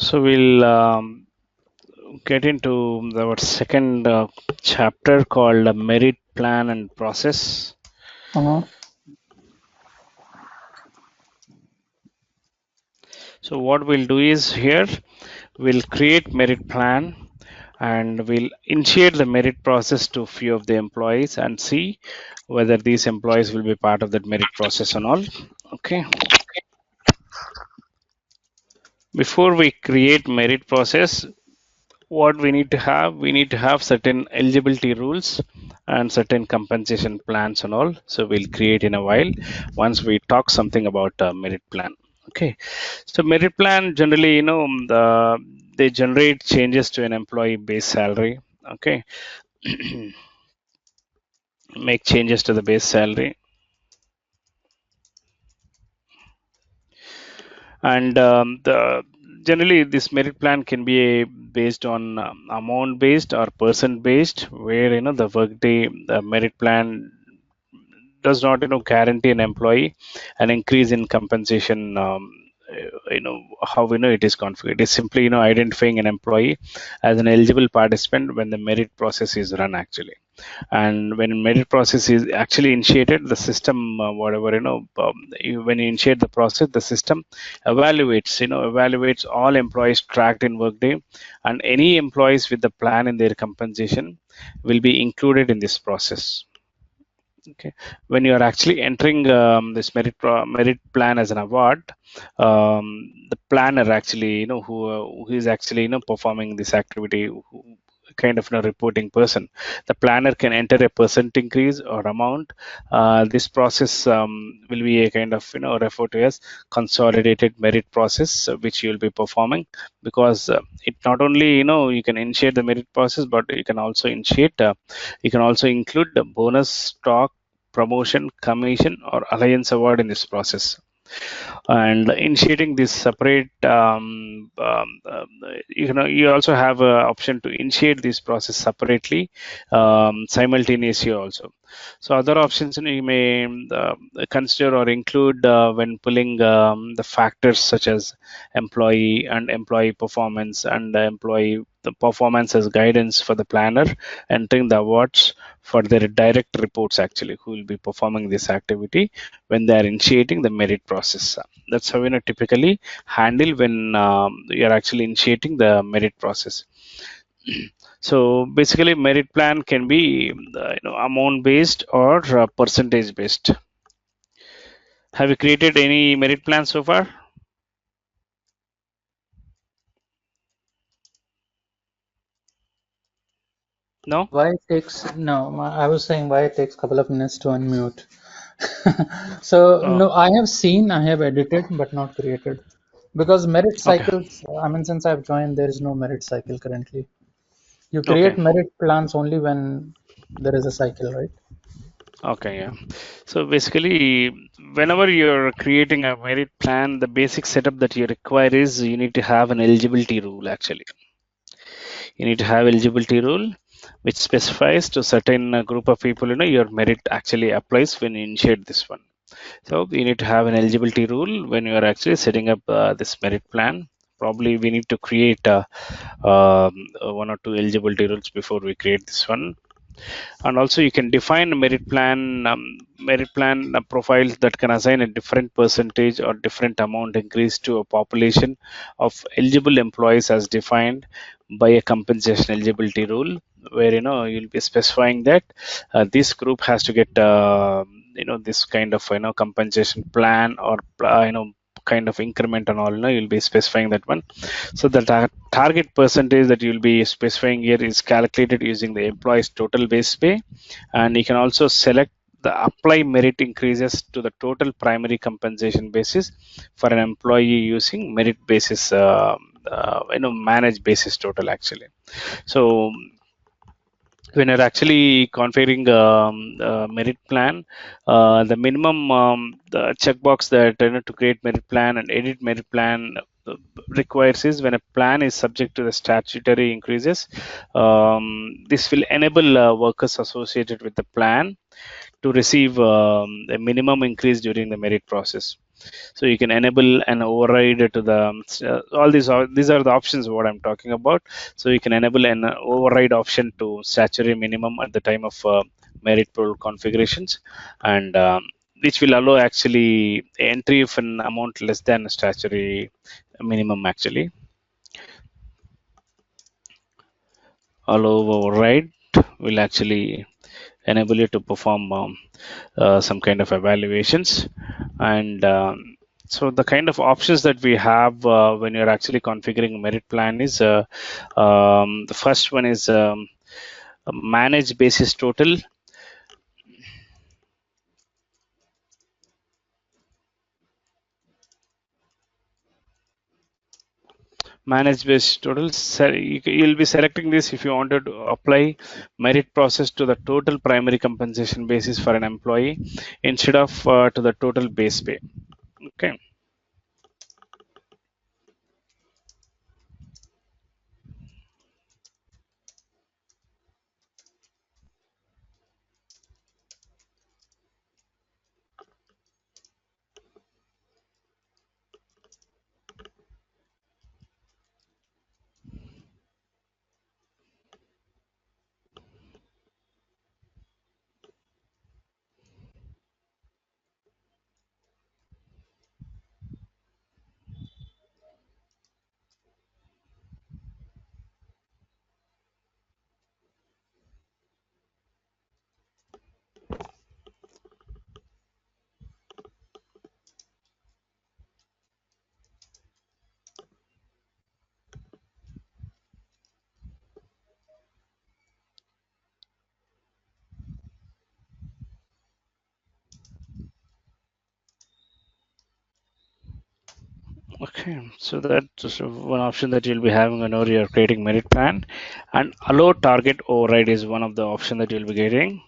So we'll get into our second chapter called Merit Plan and Process. So what we'll do is here we'll create merit plan and we'll initiate the merit process to few of the employees and see whether these employees will be part of that merit process and all. Okay. Before we create merit process, what we need to have certain eligibility rules and certain compensation plans and all. So we'll create in a while once we talk something about merit plan. Okay, so merit plan generally, they generate changes to an employee base salary. Okay. Make changes to the base salary, and the generally this merit plan can be based on amount based or person based, where the workday the merit plan does not guarantee an employee an increase in compensation. How we know it is configured, it is simply identifying an employee as an eligible participant when the merit process is run actually. And when merit process is actually initiated, the system when you initiate the process, the system evaluates all employees tracked in workday, and any employees with the plan in their compensation will be included in this process. Okay, when you are actually entering this merit plan as an award, the planner actually who is actually performing this activity, who kind of reporting person, the planner can enter a percent increase or amount. This process will be a kind of referred to as consolidated merit process, which you will be performing, because it not only you can initiate the merit process, but you can also include the bonus, stock, promotion, commission, or alliance award in this process. And initiating this separate, you also have an option to initiate this process separately, simultaneously also. So other options you may consider or include when pulling the factors such as employee and employee performance, and employee the performance as guidance for the planner entering the awards for their direct reports actually, who will be performing this activity when they are initiating the merit process. That's how typically handle when you are actually initiating the merit process. So basically merit plan can be amount based or percentage based. Have you created any merit plan so far? No. Why it takes no? I was saying why it takes a couple of minutes to unmute. So Oh, no, I have seen, I have edited, but not created, because merit okay. cycles. I mean, since I've joined, there is no merit cycle currently. You Okay. create merit plans only when there is a cycle, right? Okay, yeah. So basically, whenever you're creating a merit plan, the basic setup that you require is you need to have an eligibility rule actually. You need to have eligibility rule which specifies to certain group of people, your merit actually applies when you initiate this one. So you need to have an eligibility rule when you are actually setting up this merit plan. Probably we need to create one or two eligibility rules before we create this one. And also you can define a merit plan profiles that can assign a different percentage or different amount increase to a population of eligible employees as defined by a compensation eligibility rule, where you'll be specifying that this group has to get this kind of compensation plan, or kind of increment and all, you'll be specifying that one. So the target percentage that you'll be specifying here is calculated using the employee's total base pay, and you can also select the apply merit increases to the total primary compensation basis for an employee using merit basis, manage basis total actually. So when you're actually configuring merit plan, the minimum the checkbox that to create merit plan and edit merit plan requires is when a plan is subject to the statutory increases. This will enable workers associated with the plan to receive a minimum increase during the merit process. So you can enable an override to the all these are the options what I'm talking about. So you can enable an override option to statutory minimum at the time of merit pool configurations, and which will allow actually entry of an amount less than statutory minimum actually. Allow override will actually enable you to perform some kind of evaluations, and so the kind of options that we have when you're actually configuring a merit plan is the first one is manage basis total. Manage basis total, you'll be selecting this if you wanted to apply merit process to the total primary compensation basis for an employee instead of to the total base pay. Okay. Okay, so that's one option that you'll be having whenever you're creating merit plan, and allow target override is one of the option that you'll be getting.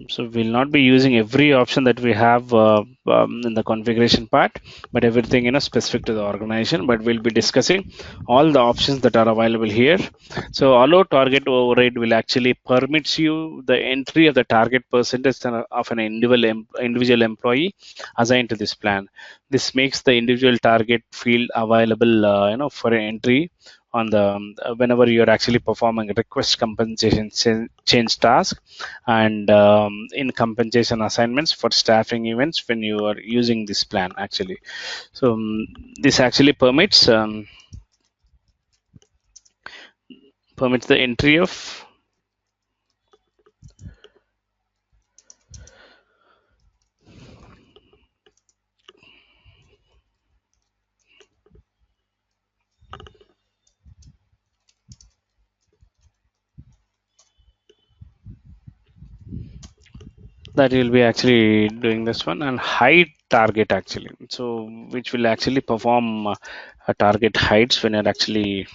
So we'll not be using every option that we have in the configuration part, but everything specific to the organization. But we'll be discussing all the options that are available here. So allow target override will actually permits you the entry of the target percentage of an individual employee assigned to this plan. This makes the individual target field available, for entry on the whenever you're actually performing a request compensation change task, and in compensation assignments for staffing events when you are using this plan actually. So this actually permits the entry of that you'll be actually doing this one, and hide target actually, so which will actually perform a target heights when you're actually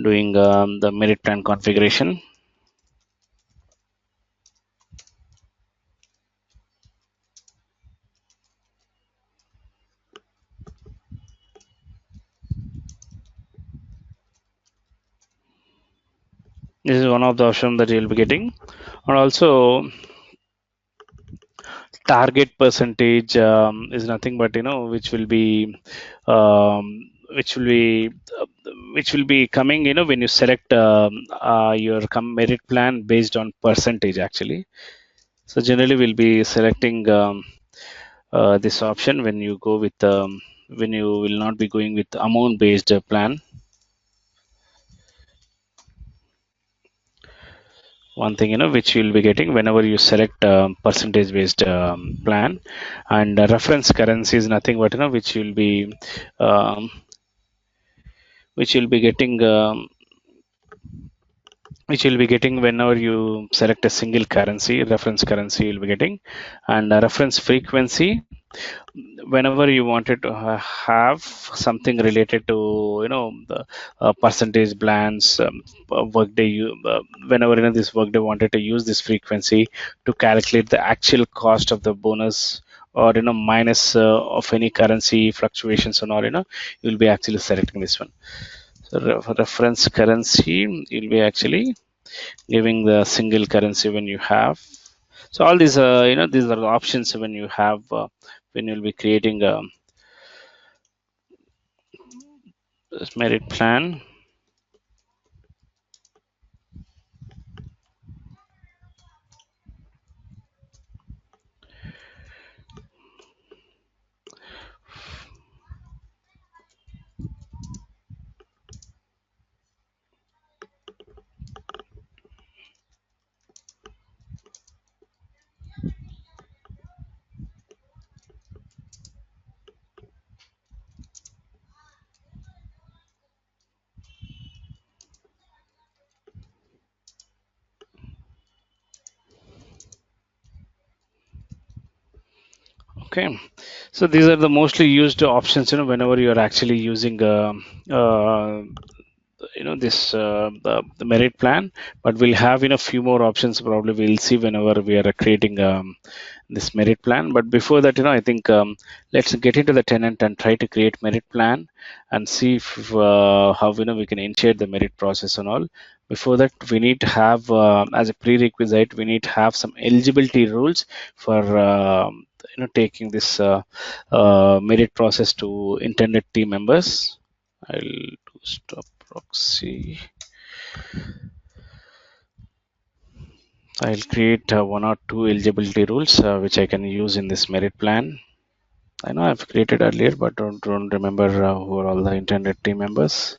doing the merit plan configuration. This is one of the options that you'll be getting, and also target percentage is nothing but um, which will be uh, which will be coming when you select your merit plan based on percentage actually. So generally we'll be selecting this option when you go with when you will not be going with amount based plan. One thing which you'll be getting whenever you select percentage based plan, and reference currency is nothing but um, which you'll be getting whenever you select a single currency. Reference currency you'll be getting, and reference frequency whenever you wanted to have something related to the percentage plans, workday whenever this workday wanted to use this frequency to calculate the actual cost of the bonus, or minus of any currency fluctuations and all, you'll be actually selecting this one. So reference currency, you'll be actually giving the single currency when you have. So all these, these are the options when you have when you'll be creating a merit plan. Okay, so these are the mostly used options, whenever you are actually using uh, this the merit plan. But we'll have few more options, probably we'll see whenever we are creating this merit plan. But before that, I think let's get into the tenant and try to create merit plan and see if, how we can initiate the merit process and all. Before that, we need to have as a prerequisite, we need to have some eligibility rules for taking this merit process to intended team members. I'll do stop proxy. I'll create one or two eligibility rules which I can use in this merit plan. I know I've created earlier, but don't remember who are all the intended team members.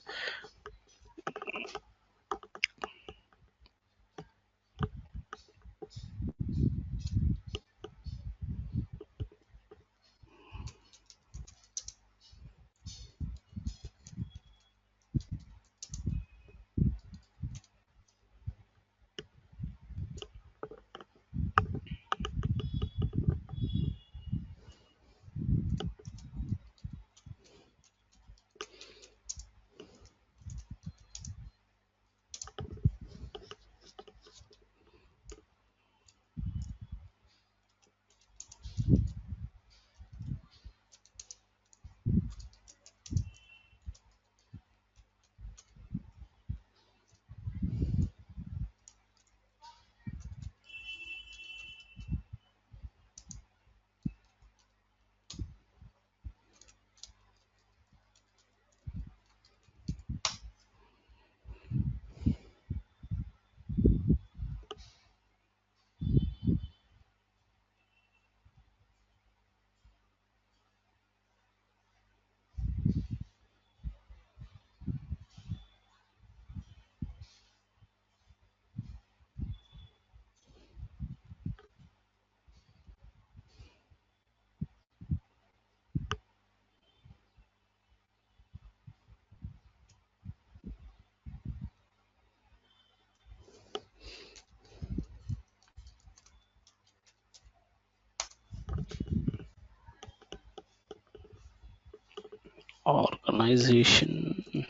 Organization.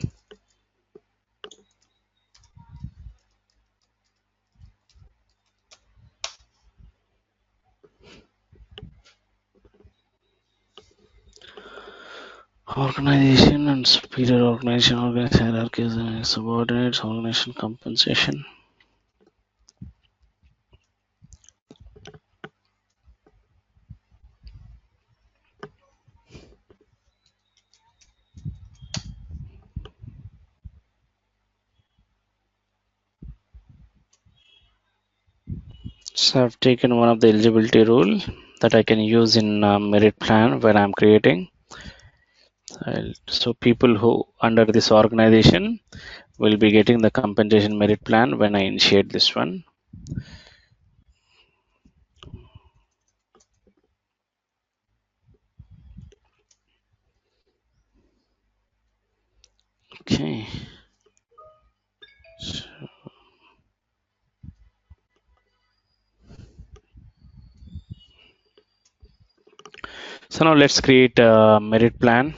Organization and superior organization, organization hierarchies and subordinates, organization compensation. So I've taken one of the eligibility rule that I can use in merit plan when I'm creating. So people who under this organization will be getting the compensation merit plan when I initiate this one. Okay. So now let's create a merit plan.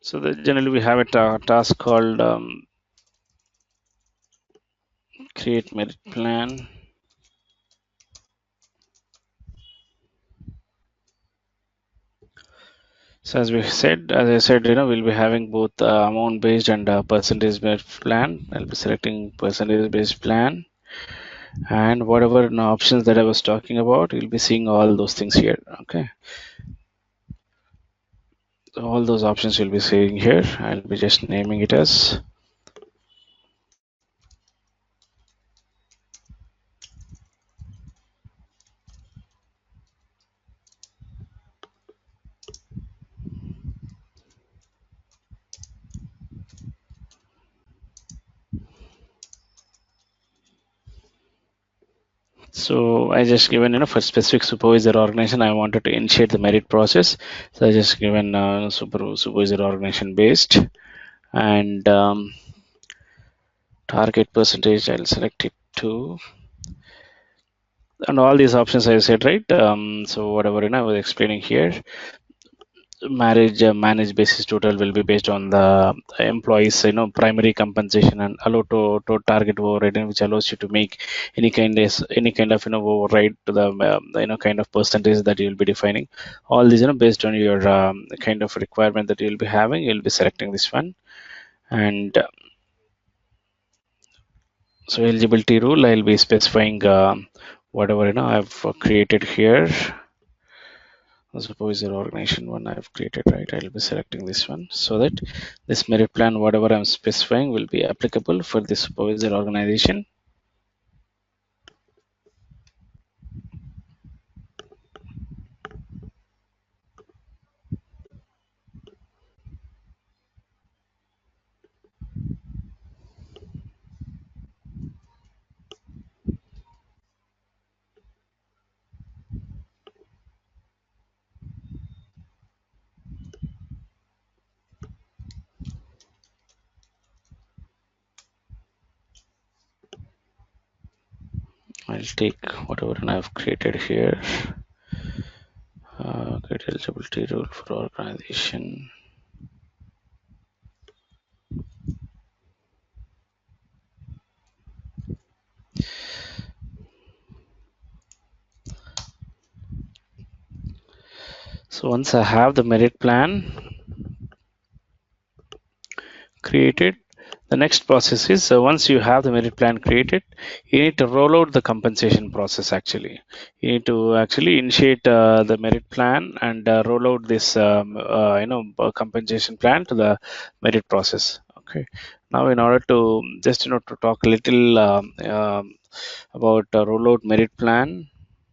So generally we have a task called create merit plan. So as I said, we'll be having both amount based and percentage based plan. I'll be selecting percentage based plan, and whatever options that I was talking about, you'll be seeing all those things here. Okay, so all those options you'll be seeing here. I'll be just naming it as. So I just given for specific supervisor organization I wanted to initiate the merit process. So I just given supervisor organization based, and target percentage I'll select it to, and all these options I said, right. So whatever I was explaining here, manage basis total will be based on the employees primary compensation, and allow to target override, which allows you to make any kind of override to the kind of percentage that you'll be defining. All these based on your kind of requirement that you'll be having, you'll be selecting this one. And so eligibility rule, I'll be specifying whatever I've created here. Suppose your organization one I've created, right. I'll be selecting this one so that this merit plan, whatever I'm specifying, will be applicable for this supervisor organization. I'll take whatever I've created here. Create eligibility rule for organization. So once I have the merit plan created, the next process is, once you have the merit plan created, you need to roll out the compensation process. Actually, you need to actually initiate the merit plan and roll out this compensation plan to the merit process. Okay, now in order to just to talk a little about rollout merit plan,